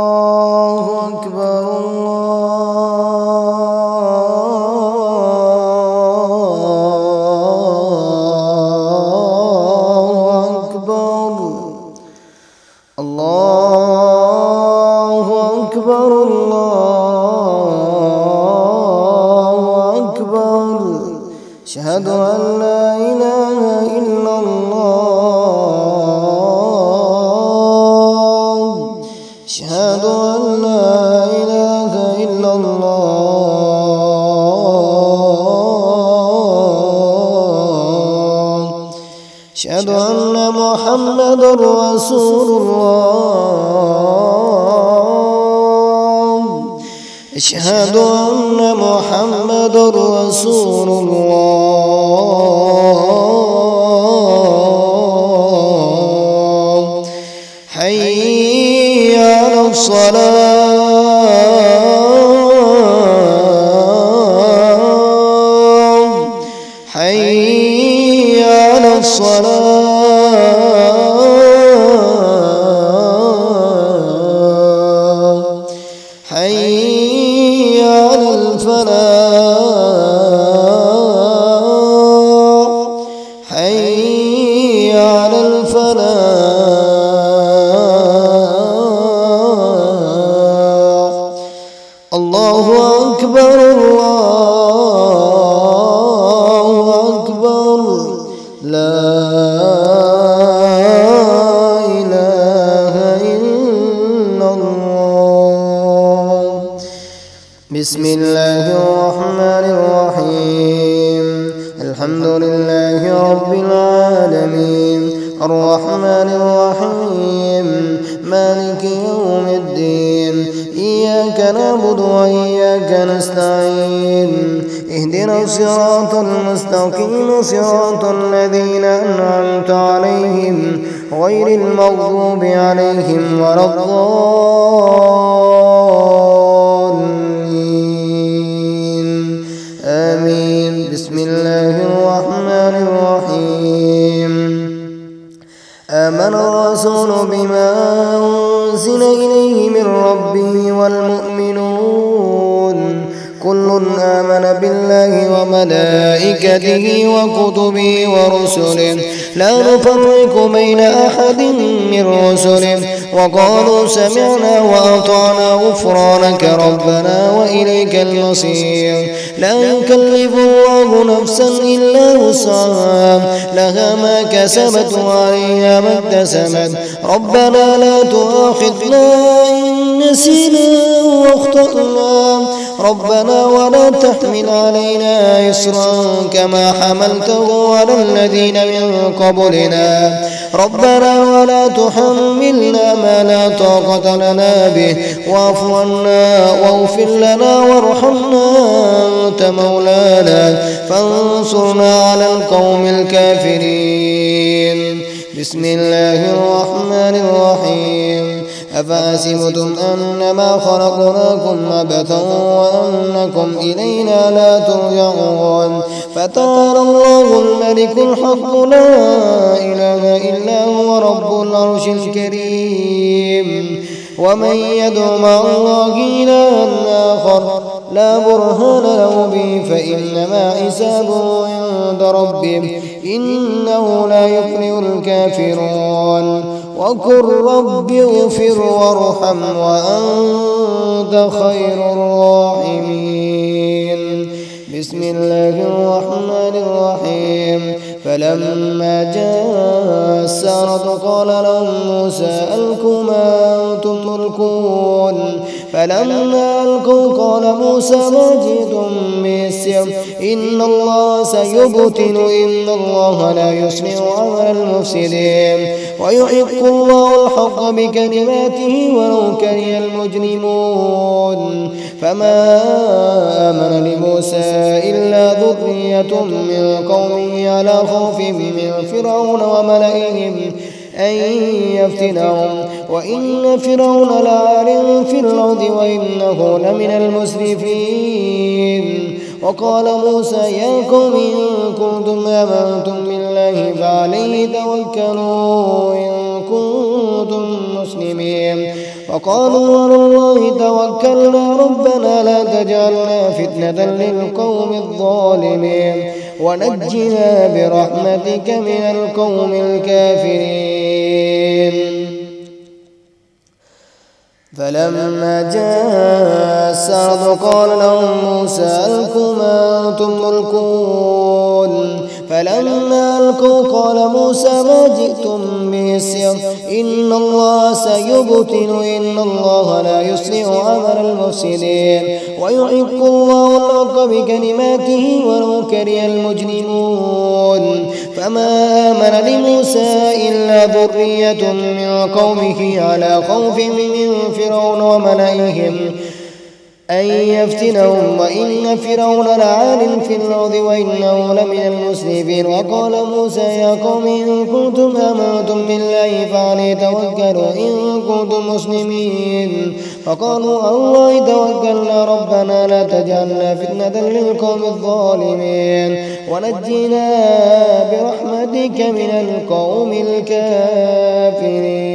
الله أكبر الله أكبر الله أكبر الله أكبر أشهد أن لا إله إلا الله أشهد أن لا إله إلا الله أشهد أن محمدا رسول الله أشهد أن محمدا رسول الله حي على الصلاة حي على الصلاة حي على الفلاح حي على الفلاح الله أكبر الله أكبر لا إله إلا الله بسم الله الرحمن الرحيم الحمد لله رب العالمين الرحمن الرحيم مالك يوم الدين إياك نعبد وإياك نستعين اهدنا الصراط المستقيم صراط الذين أنعمت عليهم غير المغضوب عليهم ولا الضالين آمين بسم الله الرحمن الرحيم آمن الرسول بما أنزل إليه من ربه والمؤمنون كل آمن بالله وملائكته وكتبه ورسله لا نفرق بين أحد من رسله وقالوا سمعنا وأطعنا غفرانك ربنا وإليك المصير لا يكلف الله نفسا إلا وسعها لها ما كسبت وعليها ما اكتسبت ربنا لا تؤاخذنا إن نسينا واخطأنا ربنا ولا تحمل علينا إصرا كما حملته على الذين من قبلنا ربنا ولا تحملنا ما لا طاقة لنا به واعف عنا واغفر لنا وارحمنا أنت مولانا فانصرنا على القوم الكافرين بسم الله الرحمن الرحيم أفحسبتم أنما خلقناكم عبثا وأنكم إلينا لا ترجعون فتعالى الله الملك الحق لا إله إلا هو رب العرش الكريم ومن يدع مع الله إلها آخر لا برهان له به فإنما حسابه عند ربه إنه لا يفلح الكافرون وقل رب اغفر وارحم وأنت خير الراحمين بسم الله الرحمن الرحيم فلما جاء السحرة قال لهم موسى ألقوا ما أنتم ملقون فلما ألقوا قال موسى ما جئتم به السحر إن الله سيبطل إن الله لا يصلح عمل المفسدين ويحق الله الحق بكلماته ولو كره المجرمون فما آمن لموسى إلا ذرية من قومه على خوف من فرعون وملئهم أن يفتنهم وإن فرعون لعال في الأرض وإنه لمن المسرفين وقال موسى يا قوم إن كنتم آمنتم بالله فعليه توكلوا إن كنتم مسلمين وقالوا على الله توكلنا ربنا لا تجعلنا فتنة للقوم الظالمين ونجنا برحمتك من القوم الكافرين. فلما جاء السحرة قال لهم موسى ألقوا ما أنتم ملقون فلما ألقوا قال موسى ما جئتم به السحر إن الله سيبطل إن الله لا يصلح عمل المفسدين ويحق الله الحق بكلماته ولو كره المجرمون. فما آمن لموسى إلا ذرية من قومه على خوف من فرعون وملئهم أن يفتنهم وإن فرعون لعال في الأرض وإنه لمن المسرفين. وقال موسى يا قوم إن كنتم آمنتم بالله فعليه توكلوا إن كنتم مسلمين. فقالوا الله توكلنا ربنا لا تجعلنا فتنة للقوم الظالمين ونجنا برحمتك من القوم الكافرين.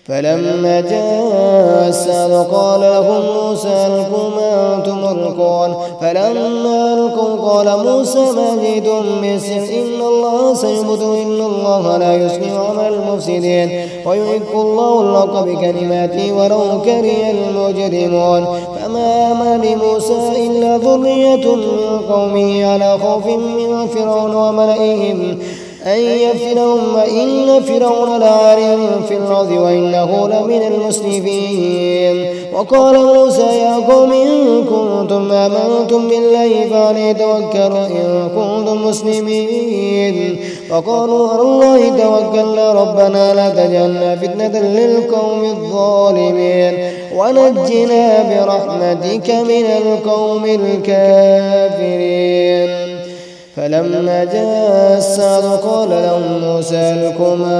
فلما جاء السحرة قال لهم موسى ألقوا ما أنتم ملقون فلما ألقوا قال موسى ما جئتم بالسحر إن الله سيبطل إن الله لا يصلح عمل المفسدين ويحق الله الحق بكلماته ولو كره المجرمون. فما آمن لموسى إلا ذرية من قومه على خوف من فرعون وملئهم أن يفتنهم وإن فرعون لعال في الأرض وإنه لمن المسرفين. وقال موسى يا قوم إن كنتم آمنتم بالله فعليه توكلوا إن كنتم مسلمين. وقالوا على الله توكلنا ربنا لا تجعلنا فتنة للقوم الظالمين ونجنا برحمتك من القوم الكافرين. فلما جاء السحرة قال لهم موسى ألقوا ما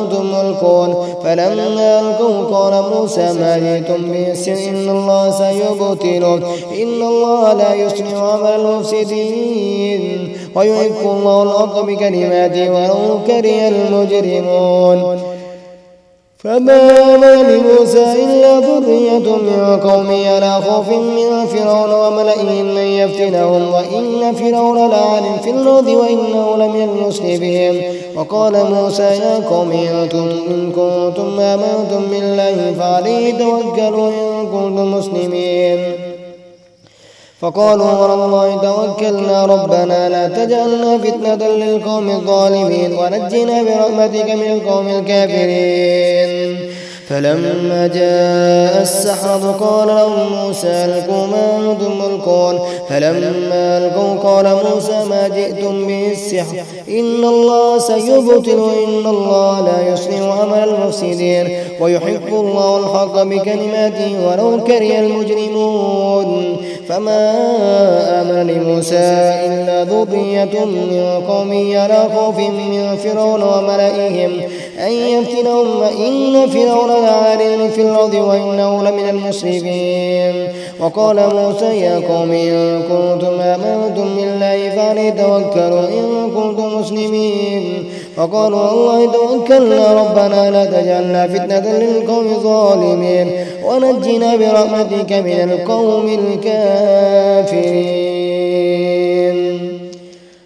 أنتم ملقون فلما ألقوا قال موسى ما جئتم به السحر إن الله سيبطله إن الله لا يصلح عمل المفسدين ويحق الله الحق بكلماته ولو كره المجرمون. فما آمن لموسى إلا ذرية من قومه على خوف من فرعون وملئهم أن يفتنهم وإن فرعون لعال في الأرض وإنه لمن المسرفين. وقال موسى يا قوم إن كنتم آمنتم بالله فعليه توكلوا إن كنتم مسلمين. فقالوا على الله توكلنا ربنا لا تجعلنا فتنة للقوم الظالمين ونجنا برحمتك من القوم الكافرين. فلما جاء السحرة قال لهم موسى ألقوا ما أنتم ملقون فلما ألقوا قال موسى ما جئتم به السحر إن الله سيبطل إن الله لا يصلح عمل المفسدين ويحق الله الحق بكلماته ولو كره المجرمون. فما آمن لموسى إلا ذرية من قومه على خوف من فرعون وملئهم أن يفتنهم وإن فرعون لعال في الأرض وإنه لمن المسرفين. وقال موسى يا قوم إن كنتم آمنتم بالله فعليه توكلوا إن كنتم مسلمين. وقالوا الله توكلنا ربنا لا تجعلنا فتنة للقوم الظالمين ونجنا برحمتك من القوم الكافرين.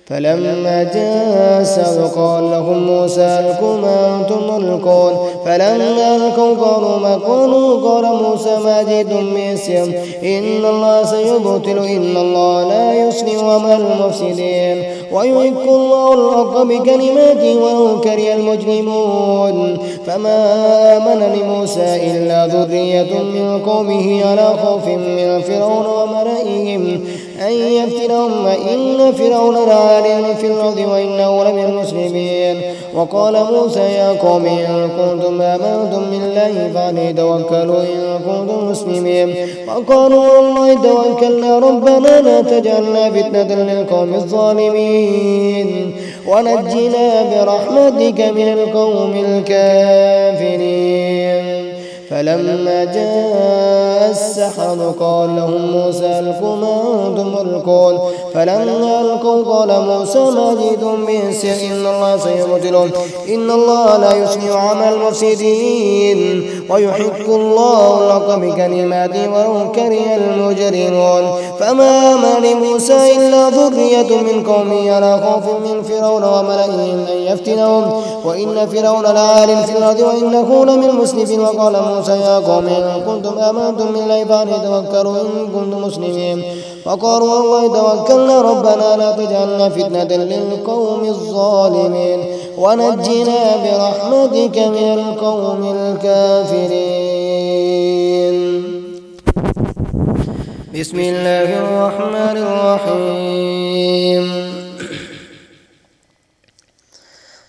فلما جاء السحرة قال لهم موسى ألقوا ما أنتم ملقون فلما ألقوا قالوا ما قالوا قال موسى ما جئتم به السحر إن الله سيبطل إن الله لا يصلح عمل المفسدين ويحق الله الحق بكلماته ولو كره المجرمون. فما آمن لموسى إلا ذرية من قومه على خوف من فرعون وملئهم أن يفتنهم وإن فرعون لعال في الأرض وإنه لمن المسرفين. وقال موسى يا قوم إن كنتم آمنتم بالله فعليه توكلوا إن كنتم مسلمين. وقالوا والله توكلنا ربنا لا تجعلنا فتنة للقوم الظالمين ونجنا برحمتك من القوم الكافرين. فلما جاء السحرة قال لهم موسى ألقوا ما أنتم ملقون فلما ألقوا قال موسى ما جئتم به السحر إن الله سيبطله إن الله لا يصلح عمل المفسدين ويحق الله الحق بكلماته ولو كره المجرمون فما آمن موسى إلا ذرية من قومه على خوف من فرعون وملئهم أن يفتنهم وإن فرعون لعال في الأرض وإنه لمن المسرفين وقال موسى يا قوم إن كنتم آمنتم بالله فليتوكلوا إن كنتم مسلمين وقالوا والله توكلنا ربنا لا تجعلنا فتنة للقوم الظالمين ونجنا برحمتك من القوم الكافرين. بسم الله الرحمن الرحيم.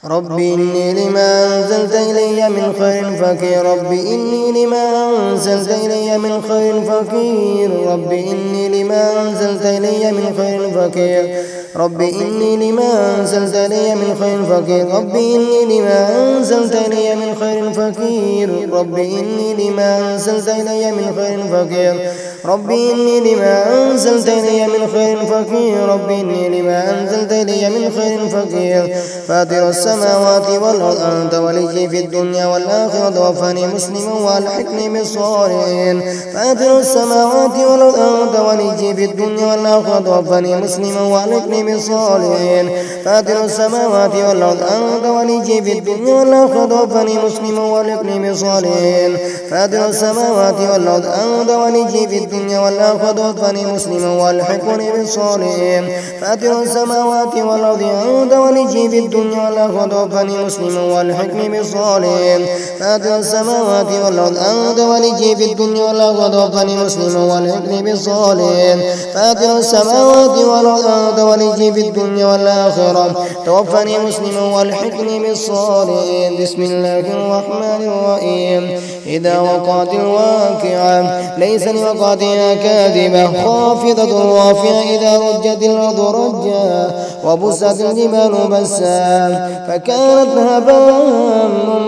رب إني لما أنزلت إلي من خير فقير رب إني لما أنزلت إلي من خير فقير رب إني لما أنزلت إلي من خير فقير رب إني لما أنزلت إلي من خير فقير رب إني لما أنزلت إلي من خير فقير رب إني لما أنزلت إلي من خير فقير رب إني لما أنزلت إلي من خير فقير رب إني لما أنزلت إلي من خير فقير فاطر السماوات والأرض أنت ولي في الدنيا والآخرة توفني مسلما والحقني بالصالحين فاطر السماوات والأرض أنت ولي في الدنيا والآخرة توفني مسلما والحقني بالصالحين فاطر السماوات والأرض أنت ولي في الدنيا والآخرة توفني مسلما والحقني بالصالحين فاطر السماوات والأرض أنت ولي في الدنيا والآخرة توفني مسلما والحقني بالصالحين فاطر السماوات والأرض أنت ولي في الدنيا والآخرة توفني مسلما والحقني بالصالحين فاطر السماوات والأرض أنت ولي في الدنيا والآخرة توفني مسلما والحقني بالصالحين فاطر السماوات والأرض أنت ولي في الدنيا والآخرة توفني مسلما والحقني بالصالحين. بسم الله الرحمن الرحيم. إذا وقعت الواقعة ليس لوقعتها كاذبة خافضة رافعة إذا رجت الأرض رجا وبست الجبال بسا فكانت هباء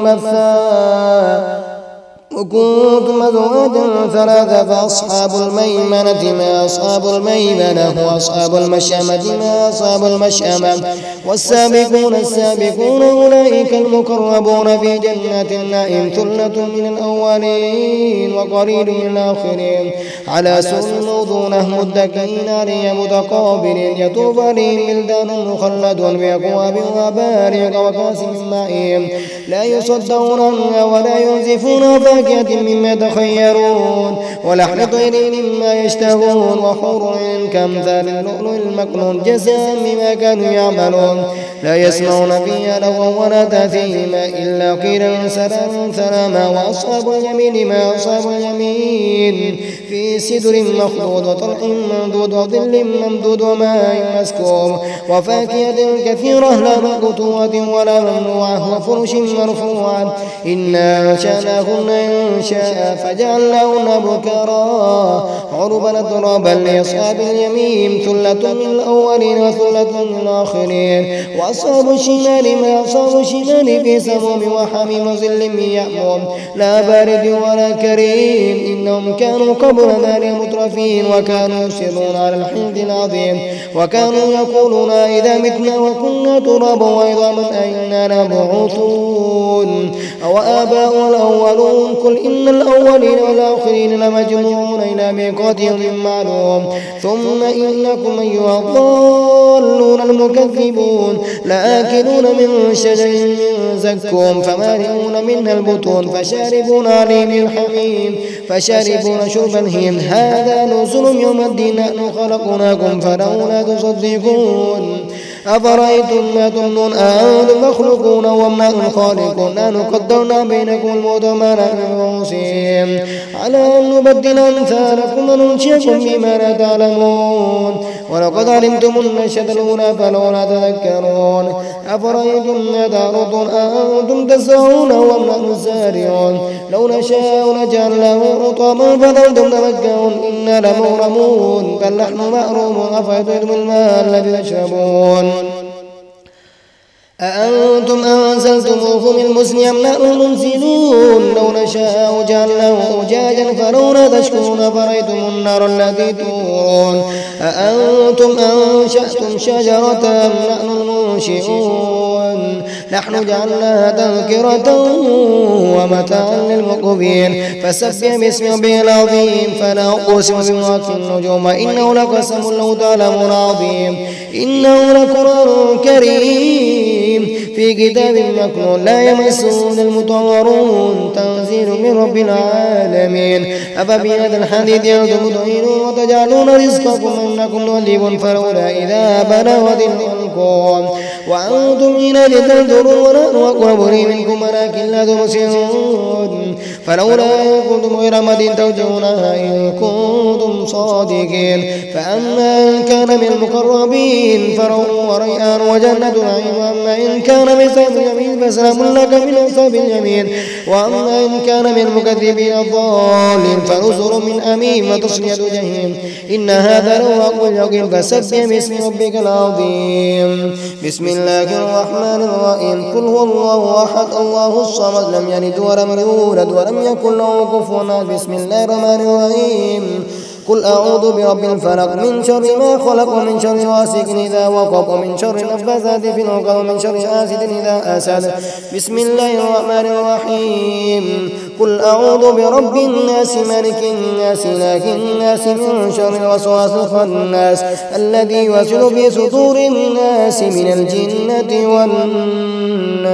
منبثا وكنتم أزواجا ثلاثة فأصحاب الميمنة ما أصحاب الميمنة وأصحاب المشأمة ما أصحاب المشأمة والسابقون السابقون أولئك المقربون في جنات النعيم ثلة من الأولين وقليل من الآخرين على سرر موضونة متكئين عليها متقابلين يطوف عليهم ولدان مخلدون بأكواب وأباريق وكأس من معين لا يصدقون عنها ولا ينزفون فاكهة مما يتخيرون ولحم طير مما يشتهون وحور كأمثال اللؤلؤ المكنون جزاء بما كانوا يعملون لا يسمعون فيها لغوا ولا تأثيما إلا قيلا سلاما سلاما وأصحاب اليمين ما أصحاب اليمين في سدر مخضود وطلح ممدود وظل ممدود وماء مسكوب وفاكهة كثيرة لا مقطوعة ولا ممنوعة وفرش مرفوعة إنا أنشأناهن إنشاء فجعلناهن بكرا عربا ترابا لأصحاب اليمين ثلة من الأولين وثلة من الآخرين وأصحاب الشمال ما أصحاب الشمال في سموم وحميم وظل من يأموم لا بارد ولا كريم إنهم كانوا قبل ذلك مترفين وكانوا يصرون على الحنث العظيم وكانوا يقولون إذا متنا وكنا ترابا وعظاما أئنا لمبعوثون أو آباؤنا الأولون قل إن الأولين والآخرين لمجموعون إلى ميقات يوم معلوم ثم إنكم أيها الضالون المكذبون لآكلون من شجر من زقوم فمالئون منها البطون فشاربون عليه من الحميم فشاربون شرب الهيم هذا نزل يوم الدين نحن خلقناكم فلولا تصدقون أفرأيتم ما تمنون أأنتم تخلقون وما خالقون نحن قدرنا بينكم الموت وما نحن بمعصيين على أن نبدل أمثالكم وننشئكم بما لا تعلمون ولقد علمتم النشأة الأولى فلولا تذكرون أفرأيتم ما تعرضون أأنتم تزرعون وما نحن الزارعون لو نشاء لجعلناه حطاما فظلتم تفكرون إنا لمغرمون بل نحن محرومون أفرأيتم الماء الذي تشربون أأنتم أنزلتموه من المزن أم نحن المنزلون لو نشاء جعلناه أجاجا فلولا تشكرون فرأيتم النار التي تورون أأنتم أنشأتم شجرة أم نحن المنشئون نحن جعلناها تذكرة ومتاعا للمقوين فسبح باسم ربك العظيم فلا أقسم بمواقع النجوم إنه لقسم لو تعلمون عظيم إنه لقرآن كريم في كتاب مكنون لا يمسون المطهرون تنزيل من رب العالمين أفبهذا الحديث أنتم مدهنون وتجعلون رزقكم أنكم تكذبون فلولا إذا بلغت الحلقوم وأنتم حينئذ تنظرون ونحن أقرب إليه منكم ولكن لا تبصرون فلولا إن كنتم غير مدين ترجونها إن كنتم صادقين فأما إن كان من المقربين فروح وريحان وجنة نعيم وأما إن كان من أصحاب اليمين فسلام لك من أصحاب اليمين وأما إن كان من المكذبين الضالين فنزل من أميم وتصلية جحيم إن هذا لهو حق اليقين فسبح باسم ربك العظيم بسم الله الرحمن الرحيم قل هو الله أحد الله الصمد لم يلد ولم يولد ولم يكن له كفوا أحد بسم الله الرحمن الرحيم قل أعوذ برب الفلق من شر ما خلق ومن شر غاسق إذا وقب ومن شر النفاثات في العقد ومن شر حاسد إذا حسد بسم الله الرحمن الرحيم قل أعوذ برب الناس ملك الناس إله الناس من شر الوسواس الخناس الذي يوسوس في صدور الناس من الجنة والناس